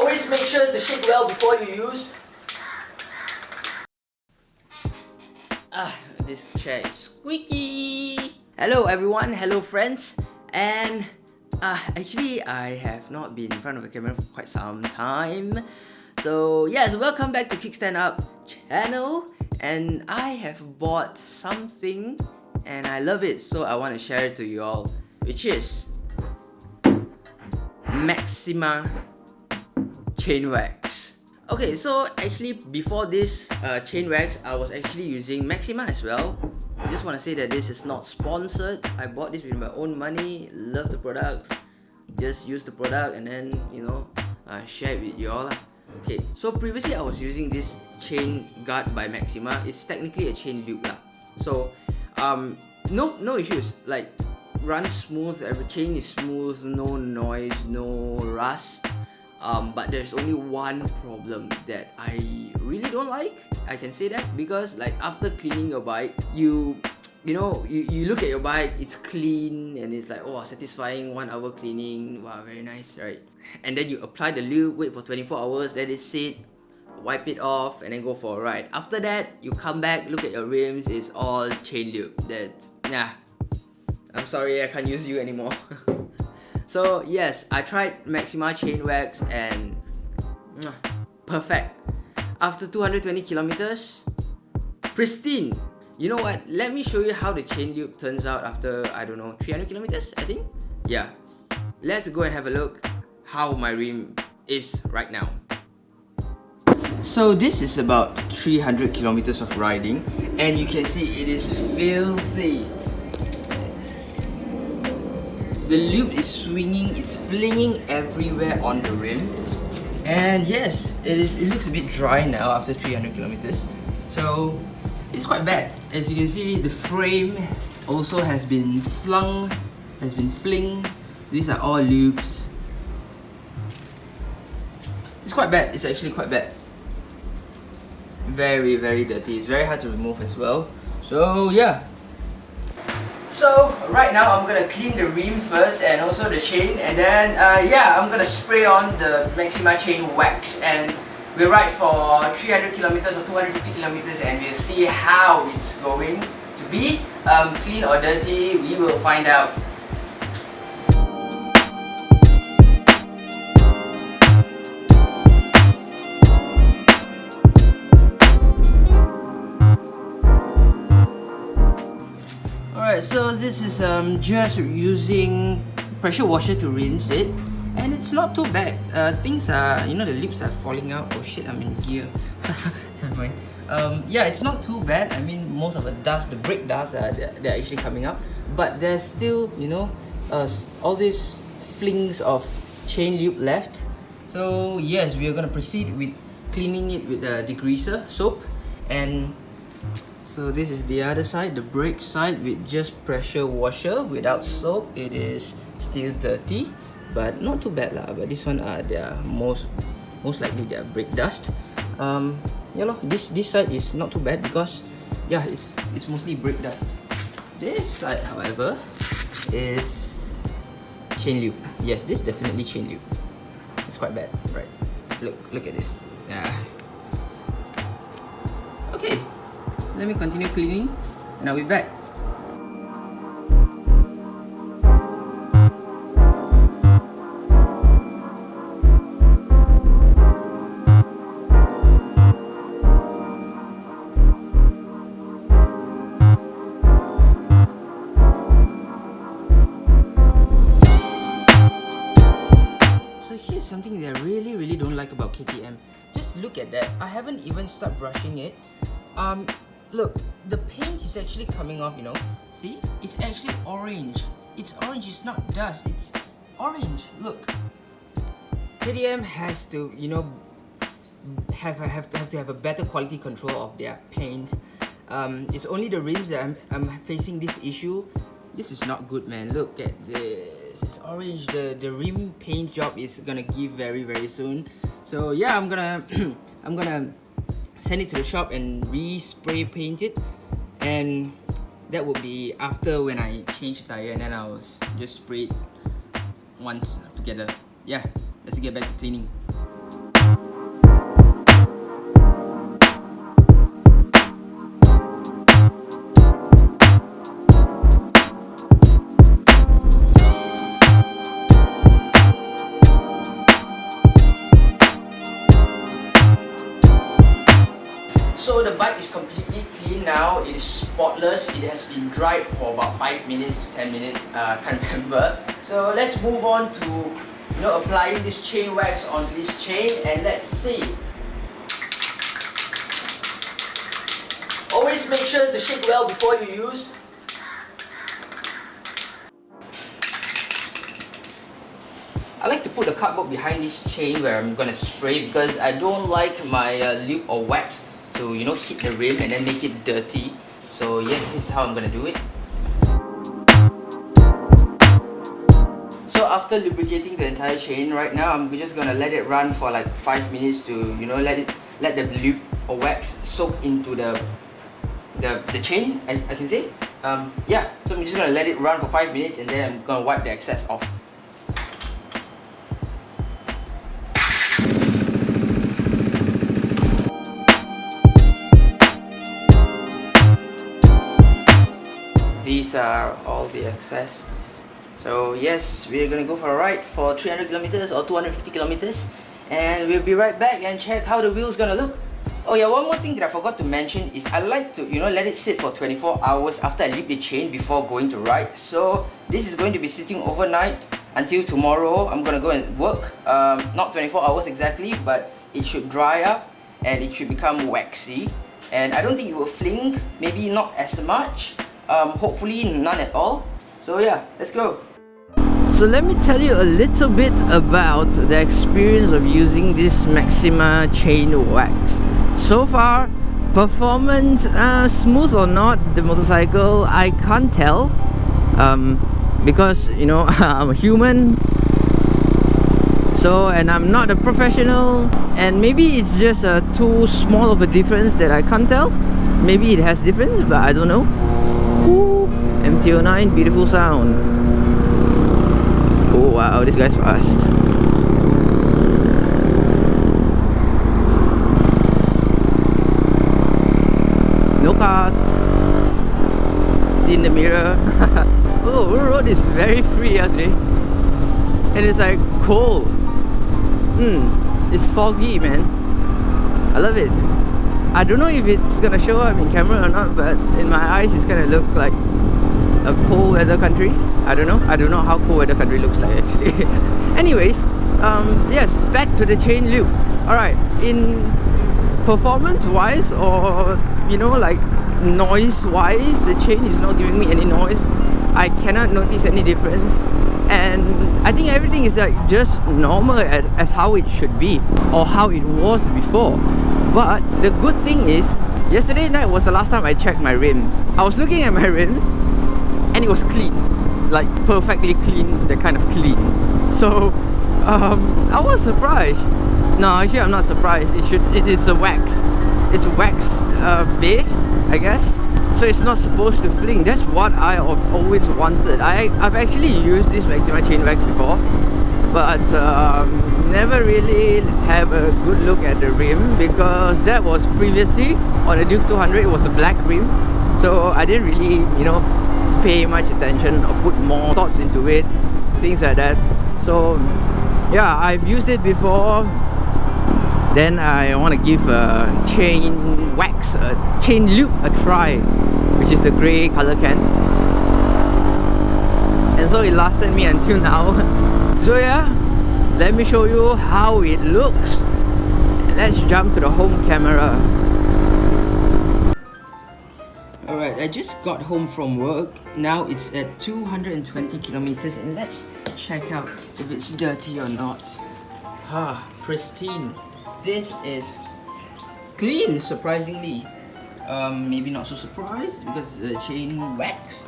always make sure to shake well before you use. This chair is squeaky. Hello everyone, hello friends, and actually I have not been in front of a camera for quite some time. So yes, welcome back to Kickstand Up channel, and I have bought something and I love it, so I want to share it to you all, which is Maxima chain wax. Okay, so actually before this chain wax, I was actually using Maxima as well. I just want to say that this is not sponsored. I bought this with my own money, love the products, just use the product and then, you know, share it with you all. Okay, so previously I was using this chain guard by Maxima. It's technically a chain lube lah. So no issues, like runs smooth, every chain is smooth, no noise, no rust. But there's only one problem that I really don't like. I can say that because like after cleaning your bike, you look at your bike, it's clean and it's like, oh, satisfying, 1 hour cleaning, wow, very nice, right? And then you apply the lube, wait for 24 hours, let it sit, wipe it off, and then go for a ride. After that, you come back, look at your rims, it's all chain lube. I'm sorry, I can't use you anymore. So yes, I tried Maxima chain wax and perfect. After 220 kilometers, pristine. You know what? Let me show you how the chain lube turns out after, I don't know, 300 kilometers, I think? Yeah. Let's go and have a look how my rim is right now. So this is about 300 kilometers of riding, and you can see it is filthy. The lube is swinging, it's flinging everywhere on the rim. And yes, it looks a bit dry now after 300 kilometers. So it's quite bad. As you can see, the frame also has been slung, has been flinged. These are all lubes. It's quite bad, it's actually quite bad. Very, very dirty. It's very hard to remove as well. So yeah. So right now I'm gonna clean the rim first and also the chain, and then yeah, I'm gonna spray on the Maxima chain wax, and we'll ride for 300 kilometers or 250 kilometers and we'll see how it's going to be. Clean or dirty, we will find out. Alright, so this is just using pressure washer to rinse it, and it's not too bad. Things are, you know, the lips are falling out. Oh shit, I'm in gear. Never mind. Yeah, it's not too bad. I mean, most of the dust, the brake dust, they're actually coming up, but there's still, you know, all these flings of chain lube left. So yes, we are gonna proceed with cleaning it with a degreaser soap. And so this is the other side, the brake side, with just pressure washer without soap. It is still dirty, but not too bad lah. But this one, they are most likely they are brake dust. You know, this side is not too bad because yeah, it's mostly brake dust. This side, however, is chain lube. Yes, this is definitely chain lube. It's quite bad, right? Look at this. Yeah. Okay. Let me continue cleaning and I'll be back. So here's something that I really don't like about KTM. Just look at that. I haven't even started brushing it. Look, the paint is actually coming off, you know. See? It's actually orange. It's orange, it's not dust, it's orange. Look. KTM has to, you know, have to have a better quality control of their paint. It's only the rims that I'm facing this issue. This is not good, man. Look at this. It's orange. The rim paint job is gonna give very soon. So yeah, I'm gonna send it to the shop and re-spray paint it, and that will be after when I change the tire, and then I'll just spray it once together. Yeah, let's get back to cleaning. So the bike is completely clean now. It is spotless. It has been dried for about 5 minutes to 10 minutes. Can't remember. So let's move on to applying this chain wax onto this chain, and let's see. Always make sure to shake well before you use. I like to put the cardboard behind this chain where I'm gonna spray, because I don't like my lube or wax to hit the rim and then make it dirty. So yes, this is how I'm gonna do it. So after lubricating the entire chain, right now I'm just gonna let it run for like 5 minutes to let the lube or wax soak into the chain, I can say. Yeah, so I'm just gonna let it run for 5 minutes and then I'm gonna wipe the excess off. These are all the excess. So yes, we're gonna go for a ride for 300 kilometers or 250 kilometers, and we'll be right back and check how the wheel's gonna look. Oh yeah, one more thing that I forgot to mention is I like to let it sit for 24 hours after I lube the chain before going to ride. So this is going to be sitting overnight until tomorrow. I'm gonna go and work. Not 24 hours exactly, but it should dry up and it should become waxy, and I don't think it will fling, maybe not as much. Hopefully none at all. So yeah, let's go. So let me tell you a little bit about the experience of using this Maxima chain wax. So far, performance, smooth or not, the motorcycle, I can't tell, because I'm a human. So, and I'm not a professional, and maybe it's just too small of a difference that I can't tell. Maybe it has difference, but I don't know. Ooh, MT-09, beautiful sound. Oh wow, this guy's fast. No cars. See in the mirror. Oh, the road is very free today. And it's like cold. It's foggy, man. I love it. I don't know if it's gonna show up in camera or not, but in my eyes it's gonna look like a cold weather country. I don't know how cold weather country looks like actually. Anyways, yes, back to the chain lube. Alright, in performance wise, or like noise wise, the chain is not giving me any noise. I cannot notice any difference, and I think everything is like just normal as how it should be, or how it was before. But the good thing is, yesterday night was the last time I checked my rims. I was looking at my rims and it was clean, like perfectly clean, that kind of clean. So I was surprised. No, actually I'm not surprised. It's a wax. It's wax based, I guess. So it's not supposed to fling. That's what I have always wanted. I've actually used this Maxima chain wax before, but never really have a good look at the rim, because that was previously on the Duke 200. It was a black rim, so I didn't really pay much attention or put more thoughts into it, things like that. So yeah, I've used it before. Then I want to give chain wax, chain lube a try, which is the grey color can, and so it lasted me until now. So yeah, let me show you how it looks. Let's jump to the home camera. Alright, I just got home from work. Now it's at 220 kilometers, and let's check out if it's dirty or not. Pristine. This is clean, surprisingly. Maybe not so surprised because it's a chain wax,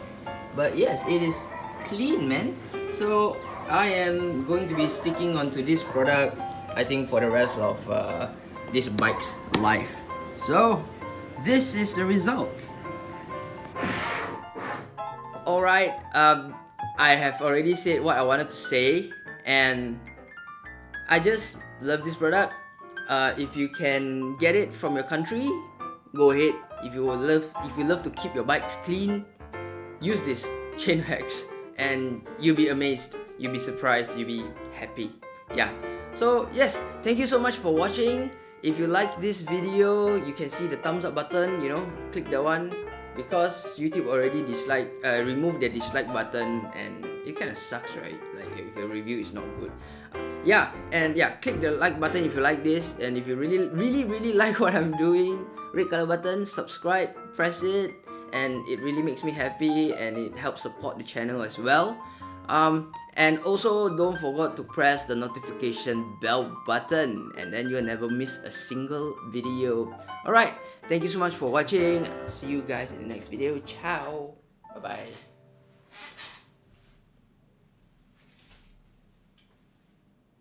but yes, it is clean, man. So I am going to be sticking onto this product, I think, for the rest of this bike's life. So this is the result. Alright, I have already said what I wanted to say, and I just love this product. If you can get it from your country, go ahead. If you love to keep your bikes clean, use this chain wax, and you'll be amazed, you'll be surprised, you'll be happy. Yeah. So yes, thank you so much for watching. if you like this video, you can see the thumbs up button, you know, click that one, because YouTube already removed the dislike button, and it kind of sucks, right? Like if your review is not good. Click the like button if you like this, and if you really like what I'm doing, red color button, subscribe, press it, and it really makes me happy, and it helps support the channel as well. And also don't forget to press the notification bell button, and then you'll never miss a single video. Alright, thank you so much for watching. See you guys in the next video. Ciao. Bye bye.